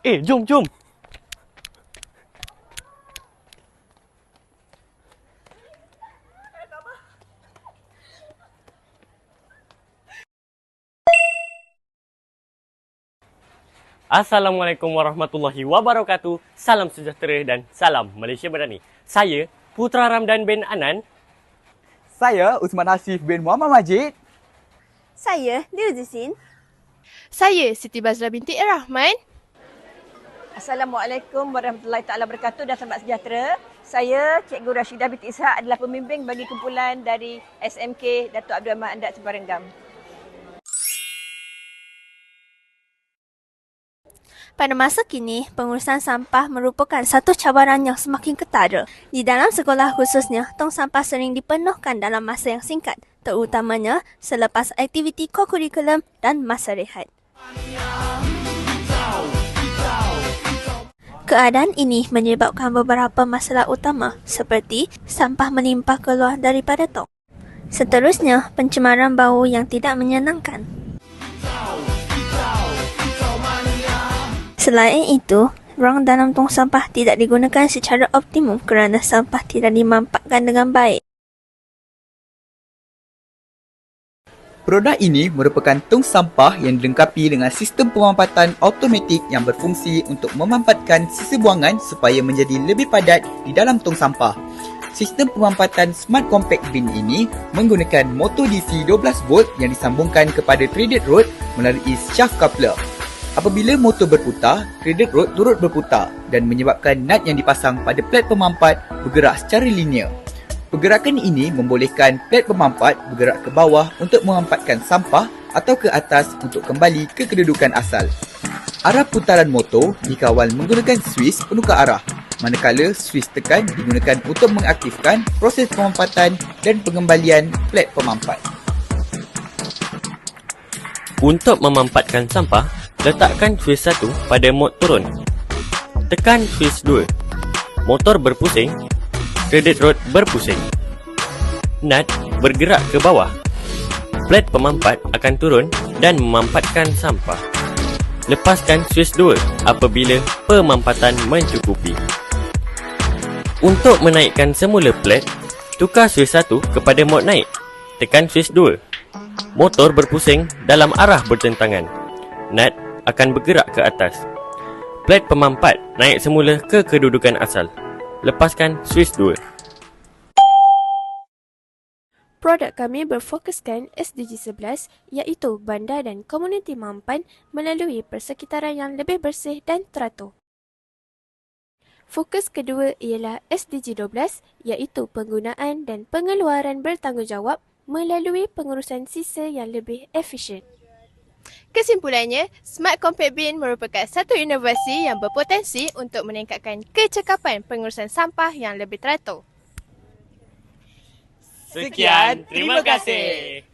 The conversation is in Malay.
Jom. Assalamualaikum warahmatullahi wabarakatuh. Salam sejahtera dan salam Malaysia Madani. Saya Putra Ramdan bin Anan. Saya Usman Hasif bin Muhammad Majid. Saya Dilzisin. Saya Siti Bazra binti Rahman. Assalamualaikum warahmatullahi taala wabarakatuh dan selamat sejahtera. Saya Cikgu Rashidah binti Ishak adalah pembimbing bagi kumpulan dari SMK Datuk Abdul Rahman Andat Sebarenggam. Pada masa kini, pengurusan sampah merupakan satu cabaran yang semakin ketara. Di dalam sekolah khususnya, tong sampah sering dipenuhkan dalam masa yang singkat, terutamanya selepas aktiviti kokurikulum dan masa rehat. Keadaan ini menyebabkan beberapa masalah utama seperti sampah melimpah keluar daripada tong. Seterusnya, pencemaran bau yang tidak menyenangkan. Selain itu, ruang dalam tong sampah tidak digunakan secara optimum kerana sampah tidak dimampatkan dengan baik. Produk ini merupakan tong sampah yang dilengkapi dengan sistem pemampatan automatik yang berfungsi untuk memampatkan sisa buangan supaya menjadi lebih padat di dalam tong sampah. Sistem pemampatan Smart Compact Bin ini menggunakan motor DC 12V yang disambungkan kepada threaded rod melalui shaft coupler. Apabila motor berputar, threaded rod turut berputar dan menyebabkan nut yang dipasang pada plat pemampat bergerak secara linear. Pergerakan ini membolehkan plat pemampat bergerak ke bawah untuk memampatkan sampah atau ke atas untuk kembali ke kedudukan asal. Arah putaran motor dikawal menggunakan swiss penukar arah, manakala swiss tekan digunakan untuk mengaktifkan proses pemampatan dan pengembalian plat pemampat. Untuk memampatkan sampah, letakkan swiss 1 pada mod turun. Tekan swiss 2. Motor berpusing, threaded rod berpusing. Nut bergerak ke bawah. Plat pemampat akan turun dan memampatkan sampah. Lepaskan swiss 2 apabila pemampatan mencukupi. Untuk menaikkan semula plat, tukar swiss 1 kepada mod naik. Tekan swiss 2. Motor berpusing dalam arah bertentangan. Nut akan bergerak ke atas. Plat pemampat naik semula ke kedudukan asal. Lepaskan swiss 2. Produk kami berfokuskan SDG 11 iaitu bandar dan komuniti mampan melalui persekitaran yang lebih bersih dan teratur. Fokus kedua ialah SDG 12 iaitu penggunaan dan pengeluaran bertanggungjawab melalui pengurusan sisa yang lebih efisien. Kesimpulannya, Smart Compact Bin merupakan satu inovasi yang berpotensi untuk meningkatkan kecekapan pengurusan sampah yang lebih teratur. Sekian, terima kasih.